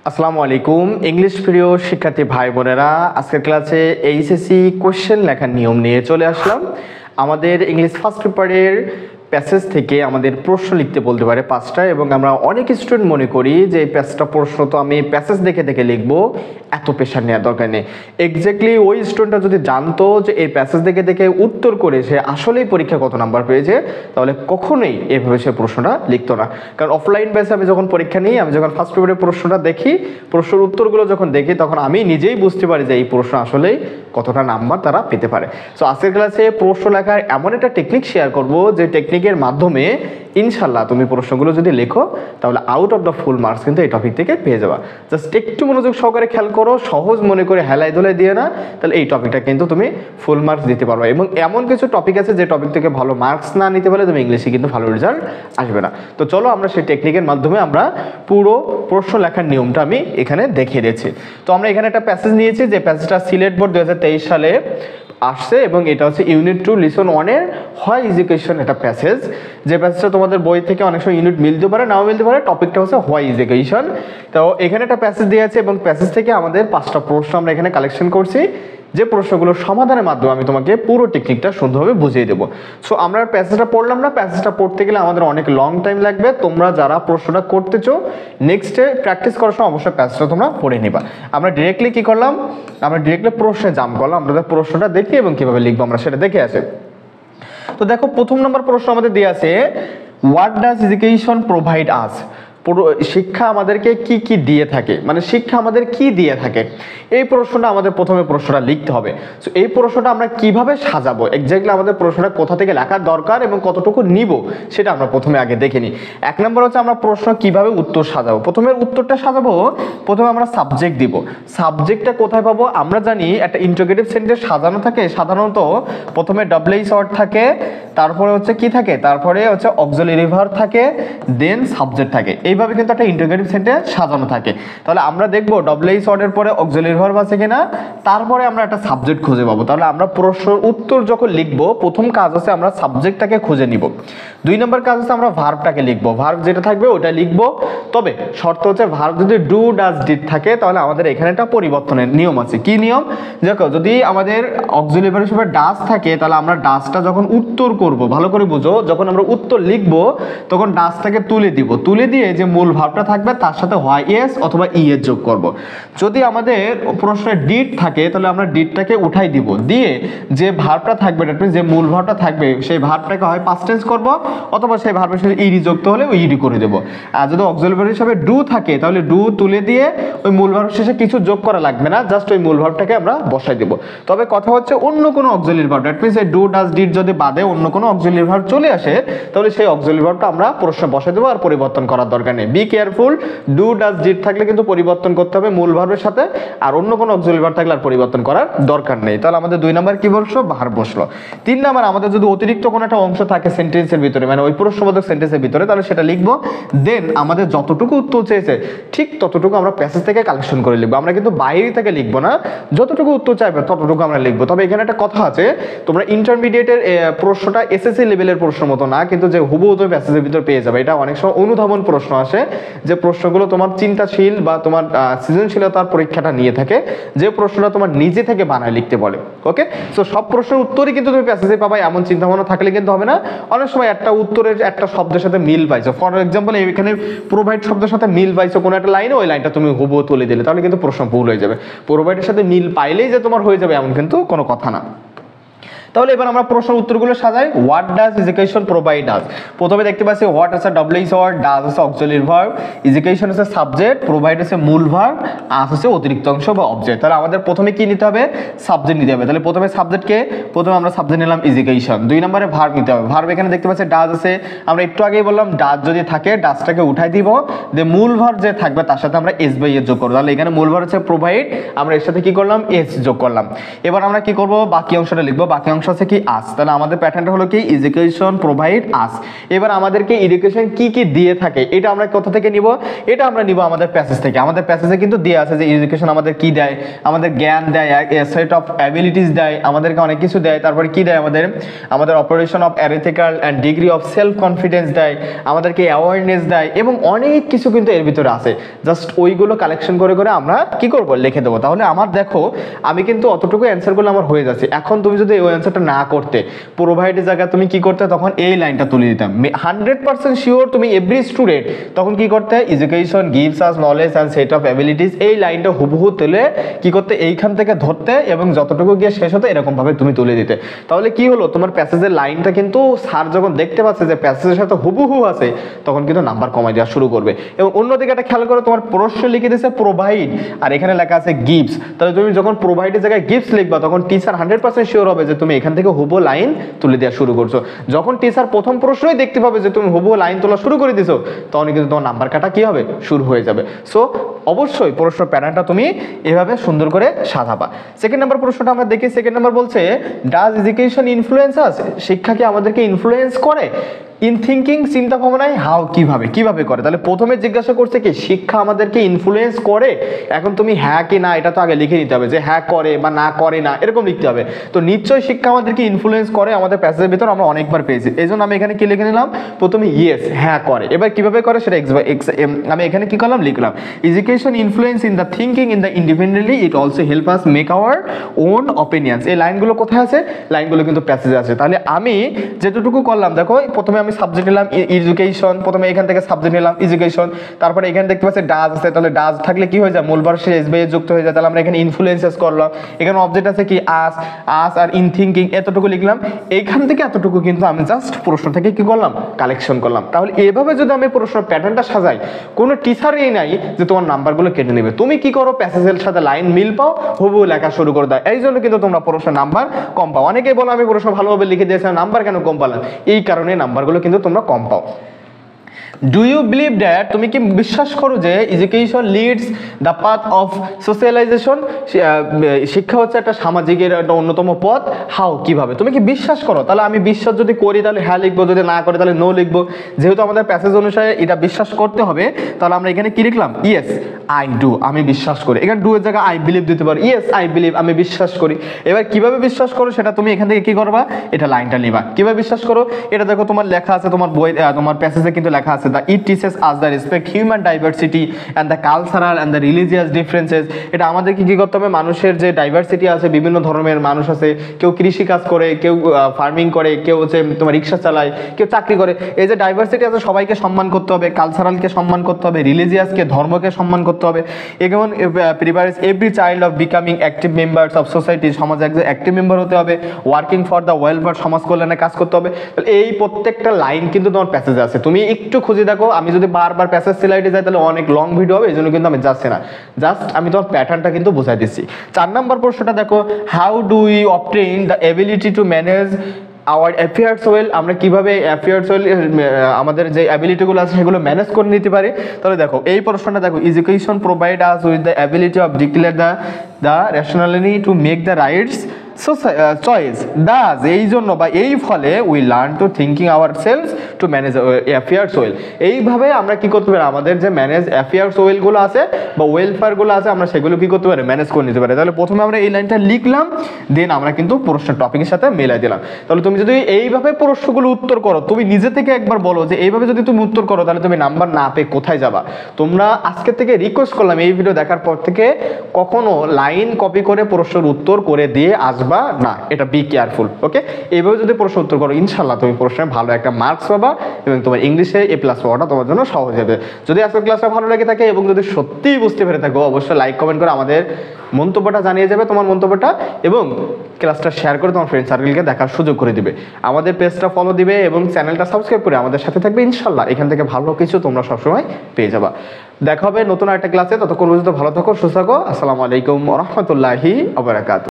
আসসালামু আলাইকুম ইংলিশ প্রিয় শিক্ষার্থী ভাই বোনেরা, আজকের ক্লাসে এইচএসসি কোশ্চেন লেখার নিয়ম নিয়ে চলে আসলাম। আমাদের ইংলিশ ফার্স্ট পেপারের প্যাসেজ থেকে আমাদের প্রশ্ন লিখতে বলতে পারে 5টা, এবং আমরা অনেক স্টুডেন্ট মনে করি যে এই 5টা প্রশ্ন তো আমি প্যাসেজ দেখে দেখে লিখবো, এত প্রেশার নেওয়ার দরকার নেই। এক্স্যাক্টলি ওই স্টুডেন্টটা যদি জানতো যে এই প্যাসেজ দেখে দেখে উত্তর করে সে আসলেই পরীক্ষা কত নাম্বার পেয়েছে, তাহলে কখনোই এভাবে সে প্রশ্নটা লিখতো না। কারণ অফলাইন বেসে আমি যখন পরীক্ষা নিই, আমি যখন ফার্স্ট পেপারের প্রশ্নটা দেখি, প্রশ্নের উত্তরগুলো যখন দেখি, তখন আমি নিজেই বুঝতে পারি যে এই প্রশ্ন আসলেই কতটা নাম্বার তারা পেতে পারে। সো আজকের ক্লাসে প্রশ্ন লেখার এমন একটা টেকনিক শেয়ার করব, যে টেকনিকের মাধ্যমে ইনশাল্লাহ তুমি প্রশ্নগুলো যদি লেখো, তাহলে out of the full marks কিন্তু এই টপিক থেকে পেয়ে যাবা। জাস্ট একটু মনোযোগ সহকারে খেয়াল করো, সহজ মনে করে হেলাই দোলাই দিয়ে না, তাহলে এই টপিকটা কিন্তু তুমি ফুল মার্কস দিতে পারবে। এবং এমন কিছু টপিক আছে যে টপিক থেকে ভালো মার্কস না নিতে পারলে তুমি ইংলিশে কিন্তু ভালো রেজাল্ট আসবে না। তো চলো আমরা সেই টেকনিকের মাধ্যমে আমরা পুরো প্রশ্ন লেখার নিয়মটা আমি এখানে দেখিয়ে দিয়েছি। তো আমরা এখানে একটা প্যাসেজ নিয়েছি, যে প্যাসেজটা সিলেট বোর্ড 2023 সালে আসছে, এবং এটা হচ্ছে ইউনিট 2 লিসন 1-এর হয় এডুকেশন একটা প্যাসেজ। যে প্যাসেজটা তোমাদের বই থেকে অনেক সময় ইউনিট মিলতে পারে, নাও মিলতে পারে। টপিকটা হচ্ছে হোয়াই এডুকেশন। তো এখানে একটা প্যাসেজ দেওয়া আছে, এবং প্যাসেজ থেকে আমাদের 5টা প্রশ্ন আমরা এখানে কালেকশন করছি, যে প্রশ্নগুলোর সমাধানের মাধ্যমে আমি তোমাকে পুরো টেকনিকটা সুন্দরভাবে বুঝিয়ে দেবো। সো আমরা প্যাসেজটা পড়লাম না, প্যাসেজটা পড়তে গেলে আমাদের অনেক লং টাইম লাগবে। তোমরা যারা প্রশ্নটা করতেছো, নেক্সটে প্র্যাকটিস করার সময় অবশ্যই প্যাসেজটা তোমরা পড়ে নিবা। আমরা ডিরেক্টলি কি করলাম, আমরা ডিরেক্টলি প্রশ্নে জাম্প করলাম। আমরা প্রশ্নটা দেখি এবং কিভাবে লিখবো আমরা সেটা দেখে আসি। তো দেখো, প্রথম নম্বর প্রশ্ন আমাদের দিয়ে আছে, হোয়াট ডাজ এডুকেশন প্রোভাইড আস? শিক্ষা আমাদেরকে কি কি দিয়ে থাকে, মানে শিক্ষা আমাদের কি দিয়ে থাকে, এই প্রশ্নটা আমাদের প্রথমে প্রশ্নটা লিখতে হবে। সো এই প্রশ্নটা আমরা কিভাবে সাজাবো, এক্স্যাক্টলি আমাদের প্রশ্নটা কোথা থেকে লেখার দরকার এবং কতটুকু নিব, সেটা আমরা প্রথমে আগে দেখে নিই। 1 নম্বর হচ্ছে আমরা প্রশ্ন কিভাবে উত্তর সাজাবো। প্রথমে উত্তরটা সাজাবো, প্রথমে আমরা সাবজেক্ট দিব। সাবজেক্টটা কোথায় পাবো? আমরা জানি একটা ইন্টারোগেটিভ সেন্টেন্স সাজানো থাকে সাধারণত প্রথমে ডাব্লিউএইচ ওয়ার্ড থাকে, তারপরে হচ্ছে কি থাকে, তারপরে হচ্ছে অক্সিলারি ভার্ব থাকে, দেন সাবজেক্ট থাকে। এইভাবে কিন্তু একটা ইন্টারোগেটিভ সেন্টেন্স সাজানো থাকে। তাহলে আমরা দেখবো ডাব্লিউএইচ ওয়ার্ডের পরে অক্সিলারি ভার্ব আছে কিনা, তারপরে আমরা একটা সাবজেক্ট খুঁজে পাবো। তাহলে আমরা প্রশ্নের উত্তর যখন লিখবো, প্রথম কাজ হচ্ছে আমরা সাবজেক্টটাকে খুঁজে নিব। 2 নম্বর কাজ হচ্ছে আমরা ভার্বটাকে লিখবো। ভার্ব যেটা থাকবে ওটা লিখবো, তবে শর্ত হচ্ছে ভার্ব যদি ডু ডাজ ডিড থাকে, তাহলে আমাদের এখানে একটা পরিবর্তনের নিয়ম আছে। কি নিয়ম? দেখো, যদি আমাদের অক্সিলারি ভার্ব হিসেবে ডাজ থাকে, তাহলে আমরা ডাজটা যখন উত্তর করব, ভালো করে বুঝো, যখন আমরা উত্তর লিখবো তখন ডাজটাকে তুলে দিব, তুলে দিয়ে যে মূল ভার্বটা থাকবে তার সাথে হোয়াই এস অথবা ই এস যোগ করব। যদি আমাদের প্রশ্নে ডিড থাকে, তাহলে আমরা ডিডটাকে উঠাই দিব, দিয়ে যে ভার্বটা থাকবে, যে মূল ভার্বটা থাকবে, সেই ভার্বটাকে হয় পাস্ট টেন্স করব, অথবা সেই ভার্বের সাথে ইডি যুক্ত হলে ওই ইডি করে দেব। আর যদি অক্সিলারি ভার্ব হিসেবে ডু থাকে, তাহলে ডু তুলে দিয়ে ওই মূল ভার্ব শেষে কিছু যোগ করা লাগবে না, জাস্ট ওই মূল ভার্বটাকে আমরা বসাই দেব। তবে কথা হচ্ছে, অন্য কোনো অক্সিলারি ভার্ব, দ্যাট মিন্স এই ডু ডাজ ডিড যদি বাদে অন্য কোনো অক্সিলারি ভার্ব চলে আসে, তাহলে সেই অক্সিলারি ভার্বটা আমরা প্রশ্নে বসাই দেবো, আর পরিবর্তন করার দরকার নেই। Be careful, do does did থাকলে কিন্তু পরিবর্তন করতে হবে মূল ভার্বের সাথে, আর অন্য কোনো অক্সিলারি ভার্ব থাকলে আর পরিবর্তন করার দরকার নেই। তাহলে আমাদের 2 নাম্বার কি বসলো? ভার্ব বসলো। 3 নাম্বার, আমাদের যদি অতিরিক্ত কোনো একটা অংশ থাকে সেন্টেন্সের ভিতরে, মানে ওই প্রশ্নবোধক সেন্টেন্সের ভিতরে, তাহলে সেটা লিখবো। দেন আমাদের যতটুকু উত্তর চেয়েছে ঠিক ততটুকু আমরা প্যাসেজ থেকে কালেকশন করে লিখবো। আমরা কিন্তু বাইরে থেকে লিখবো না, যতটুকু উত্তর চাইবে ততটুকু আমরা লিখবো। তবে এখানে একটা কথা আছে, তোমরা ইন্টারমিডিয়েটের প্রশ্নটা এসএসসি লেভেলের প্রশ্ন মতো না, কিন্তু যে হুবহু তুমি প্যাসেজের ভিতরে পেয়ে যাবে। এটা অনেক সময় অনুধাবন প্রশ্ন আসে, যে প্রশ্নগুলো তোমার চিন্তাশীল বা তোমার সৃজনশীলতার পরীক্ষাটা নিয়ে থাকে, যে প্রশ্নটা তোমার নিজে থেকে বানায় লিখতে বলে। ওকে, সো সব প্রশ্নের উত্তরই কিন্তু তুমি প্যাসেজে পাবা এমন চিন্তা ভাবনা থাকলে কিন্তু হবে না। অনেক সময় একটা উত্তরের একটা শব্দের সাথে মিল পাইছো, ফর এক্সাম্পল এখানে প্রোভাইড শব্দের সাথে মিল পাইছো কোনো একটা লাইনে, ওই লাইনটা তুমি হুবহু তুলে দিলে, তাহলে কিন্তু প্রশ্ন ভুল হয়ে যাবে। প্রোভাইডের সাথে মিল পাইলেই যে তোমার হয়ে যাবে এমন কিন্তু কোনো কথা না। তাহলে এবার আমরা প্রশ্নের উত্তরগুলো সাজাই। হোয়াট ডাজ এডুকেশন প্রোভাইড আস? প্রথমে দেখতে পাচ্ছি হোয়াট আছে ডাব্লিউএইচ ওয়ার্ড, ডাজ আছে অক্সিলারি ভার্ব, এডুকেশন আছে সাবজেক্ট, প্রোভাইড আছে মূল ভার্ব, আস আছে অতিরিক্ত অংশ বা অবজেক্ট। তাহলে আমাদের প্রথমে কি নিতে হবে? সাবজেক্ট নিতে হবে। তাহলে প্রথমে সাবজেক্টকে, প্রথমে আমরা সাবজেক্ট নিলাম এডুকেশন। 2 নম্বরে ভার্ব নিতে হবে। ভার্ব এখানে দেখতে পাচ্ছি ডাজ আছে, আমরা একটু আগেই বললাম ডাজ যদি থাকে ডাজটাকে উঠাই দিব, যে মূল ভার্ব যে থাকবে তার সাথে আমরা এস বাই এস যোগ করব। তাহলে এখানে মূল ভার্ব হচ্ছে প্রোভাইড, আমরা এর সাথে কি করলাম? এস যোগ করলাম। এবার আমরা কি করব? বাকি অংশটা লিখবো। বাকি অংশ অংশ আছে কি আস, তাহলে আমাদের প্যাটার্নটা হলো কি এডুকেশন প্রোভাইড আস। এবার আমাদেরকে এডুকেশন কি কি দিয়ে থাকে এটা আমরা কোথা থেকে নিব, এটা আমরা নিব আমাদের প্যাসেজ থেকে। আমাদের প্যাসেজে কিন্তু দেওয়া আছে যে এডুকেশন আমাদের কি দেয়, আমাদের জ্ঞান দেয়, সেট অফ অ্যাবিলিটিস দেয়, আমাদেরকে অনেক কিছু দেয়। তারপরে কি দেয় আমাদের operation of arithmetical and degree of self confidence দেয়, আমাদেরকে অ্যাওয়ারনেস দেয় এবং অনেক কিছু কিন্তু এর ভিতরে আছে। জাস্ট ওইগুলো কালেকশন করে করে আমরা কি করব, লিখে দেবো। তাহলে আমার দেখো আমি কিন্তু অতটুকু অ্যান্সারগুলো আমার হয়ে যাচ্ছে। এখন তুমি যদি ওই অ্যান্সারটা না করতে, প্রোভাইডের জায়গায় তুমি কি করতে, তখন এই লাইনটা তুলে দিতাম। 100% শিওর তুমি এভরি স্টুডেন্ট তখন কি করতে, education gives us knowledge and set of abilities, এই লাইনটা হুবহু তুলে কি করতে, এইখান থেকে ধরতে এবং যতটুকু গিয়ে শেষ হতে এরকম ভাবে তুমি তুলে দিতে। তাহলে কি হলো, তোমার প্যাসেজের লাইনটা কিন্তু স্যার যখন দেখতে পাচ্ছে যে প্যাসেজের সাথে হুবহু আছে, তখন কিন্তু নাম্বার কমাই দেওয়া শুরু করবে। এবং অন্যদিকে একটা খেয়াল করো, তোমার প্রশ্ন লিখে দিয়েছে প্রোভাইড আর এখানে লেখা আছে গিভস। তাহলে তুমি যখন প্রোভাইডের জায়গায় গিভস লিখবা, তখন টিচার 100% শিওর হবে যে তুমি এখান থেকে হুবহু লাইন তুলে দেওয়া শুরু করছো। যখন টিচার প্রথম প্রশ্নই দেখতে পাবে যে তুমি হুবহু লাইন তোলা শুরু করে দিছো, তখন কিন্তু তোমার নাম্বার কাটা কি হবে, শুরু হয়ে যাবে। সো অবশ্যই প্রশ্ন প্যাটার্নটা তুমি এভাবে সুন্দর করে সাজাবা। সেকেন্ড নাম্বার প্রশ্নটা আমরা দেখি। সেকেন্ড নাম্বার বলছে ডাজ এডুকেশন ইনফ্লুয়েন্স আস, শিক্ষা কি আমাদেরকে ইনফ্লুয়েন্স করে ইন থিঙ্কিং, চিন্তা ভাবনায়, হাউ কিভাবে করে। তাহলে প্রথমে জিজ্ঞাসা করছে কি শিক্ষা আমাদেরকে ইনফ্লুয়েন্স করে। এখন তুমি হ্যাঁ কি না এটা তো আগে লিখে নিতে হবে, যে হ্যাঁ করে বা না করে না এরকম লিখতে হবে। তো নিশ্চয়ই শিক্ষা আমাদেরকে ইনফ্লুয়েন্স করে, আমাদের প্যাসেজের ভিতর আমরা অনেকবার পেয়েছি। এই জন্য আমি এখানে কি লিখে নিলাম, প্রথমে ইয়েস হ্যাঁ করে। এবার কিভাবে করে সেটা আমি এখানে কি করলাম, লিখলাম education influence in the thinking in the independently, it also help us make our own opinions. এই লাইনগুলো কোথায় আছে, লাইনগুলো কিন্তু প্যাসেজে আছে। তাহলে আমি যেটুকু করলাম, দেখো প্রথমে আমি সাবজেক্ট নিলাম এডুকেশন, প্রথমে এখান থেকে সাবজেক্ট নিলাম এডুকেশন, তারপরে এখানে দেখতে পাচ্ছি ডাজ আছে। তাহলে ডাজ থাকলে কি হয়ে যায়, মূল ভার্ব শেষে এসবে যুক্ত হয়ে যায়। তাহলে আমরা এখানে ইনফ্লুয়েন্সেস করলাম। এখানে অবজেক্ট আছে কি আস আর ইন থিঙ্কিং, এতটুকু লিখলাম। এইখান থেকে এতটুকু কিন্তু আমি জাস্ট প্রশ্ন থেকে কি করলাম, কালেকশন করলাম। তাহলে এভাবে যদি আমি প্রশ্ন প্যাটার্নটা সাজাই, কোনো টিচারই নাই যে তোমার নাম্বারগুলো কেটে নেবে। তুমি কি করো, প্যাসেজের সাথে লাইন মিল পাও, হুবহু লেখা শুরু করে দাও। এই জন্য কিন্তু তোমরা প্রশ্ন নাম্বার কম পাও। অনেকেই বলো আমি প্রশ্ন ভালোভাবে লিখে দিয়েছিলাম, নাম্বার কেন কম পেলাম, এই কারণে নাম্বারগুলো কিন্তু তোমরা কম পাও। ডু ইউ বিলিভ দ্যাট, তুমি কি বিশ্বাস করো যে education Leeds the path of socialisation, শিক্ষা হচ্ছে একটা সামাজিকের একটা অন্যতম পথ। হাউ কিভাবে, তুমি কি বিশ্বাস করো। তাহলে আমি বিশ্বাস যদি করি তাহলে হ্যাঁ লিখবো, যদি না করি তাহলে নো লিখবো। যেহেতু আমাদের প্যাসেজ অনুসারে এটা বিশ্বাস করতে হবে, তাহলে আমরা এখানে কি লিখলাম, ইয়েস আই ডু, আমি বিশ্বাস করি। এখানে ডু এর জায়গায় আই বিলিভ দিতে পারো, ইয়েস আই বিলিভ, আমি বিশ্বাস করি। এবার কিভাবে বিশ্বাস করো সেটা তুমি এখান থেকে কি করবা, এটা লাইনটা নিবা। কিভাবে বিশ্বাস করো, এটা দেখো তোমার লেখা আছে, তোমার বই তোমার প্যাসেজে কিন্তু লেখা আছে it teaches us the respect human diversity and the cultural and the religious differences। এটা আমাদেরকে কি করতে হবে, মানুষের যে ডাইভার্সিটি আছে, বিভিন্ন ধর্মের মানুষ আছে, কেউ কৃষি কাজ করে, কেউ ফার্মিং করে, কেউ হচ্ছে তোমার রিক্সা চালায়, কেউ চাকরি করে। এই যে ডাইভার্সিটি আছে সবাইকে সম্মান করতে হবে, কালচারালকে সম্মান করতে হবে, রিলিজিয়াসকে ধর্মকে সম্মান করতে হবে। এমন prepares every child of becoming active members of society, সমাজে একজন অ্যাক্টিভ মেম্বার হতে হবে। ওয়ার্কিং ফর দ্য ওয়েলফেয়ার, সমাজ কল্যাণে কাজ করতে হবে। এই প্রত্যেকটা লাইন কিন্তু তোমার প্যাসেজে আছে, তুমি একটু খুঁজে দেখো। আমি যদি বারবার প্যাসেজ স্লাইডে যাই তাহলে অনেক লং ভিডিও হবে, এই জন্য কিন্তু আমি যাচ্ছি না, জাস্ট আমি তোমার প্যাটার্নটা কিন্তু বোঝাই দিচ্ছি। 4 নম্বর প্রশ্নটা দেখো, how do we obtain the ability to manage hour affairs well, আমরা কিভাবে অ্যাফেয়ার্স ওয়েল আমাদের যে অ্যাবিলিটিগুলো আছে সেগুলো ম্যানেজ করে নিতে পারি। তাহলে দেখো এই প্রশ্নটা দেখো, education provide us with the ability of declare the rationality to make the rights choice does, এই জন্য বা এই ফলে we learn to thinking our selves to manage affairs well. এইভাবে আমরা কি করতে পারি, আমাদের যে ম্যানেজ অ্যাফেয়ার্স ওয়েলগুলো আছে বা ওয়েলফেয়ারগুলো আছে, আমরা সেগুলো কি করতে পারি, ম্যানেজ করে নিতে পারি। তাহলে প্রথমে আমরা এই লাইনটা লিখলাম, দেন আমরা কিন্তু প্রশ্নের টপিকের সাথে মিলাই দিলাম। তাহলে তুমি যদি এইভাবে প্রশ্নগুলো উত্তর করো, তুমি নিজে থেকে একবার বলো যে এইভাবে যদি তুমি উত্তর করো, তাহলে তুমি নাম্বার না পেয়ে কোথায় যাবা। তোমরা আজকে থেকে রিকোয়েস্ট করলাম, এই ভিডিও দেখার পর থেকে কখনো লাইন কপি করে প্রশ্নের উত্তর করে দিয়ে আসবা না, এটা বি কেয়ারফুল। ওকে, এইভাবে যদি প্রশ্ন উত্তর করো, ইনশাল্লাহ তুমি প্রশ্নে ভালো একটা মার্কস পাবা এবং তোমার ইংলিশে A+ পাওয়াটা তোমার জন্য সহজ হবে। যদি আজকের ক্লাসটা ভালো লেগে থাকে এবং যদি সত্যিই বুঝতে পেরে থাকো, অবশ্যই লাইক কমেন্ট করে আমাদের মন্তব্যটা জানিয়ে যাবে, তোমার মন্তব্যটা, এবং ক্লাসটা শেয়ার করে তোমার ফ্রেন্ড সার্কেলকে দেখার সুযোগ করে দিবে। আমাদের পেজটা ফলো দিবে এবং চ্যানেলটা সাবস্ক্রাইব করে আমাদের সাথে থাকবে। ইনশাল্লাহ এখান থেকে ভালো কিছু তোমরা সবসময় পেয়ে যাবা। দেখা হবে নতুন একটা ক্লাসে, ততক্ষণ পর্যন্ত ভালো থাকো, সুস্থ থাকো। আসসালামু আলাইকুম ওয়া রাহমাতুল্লাহি ওয়া বারাকাতুহু।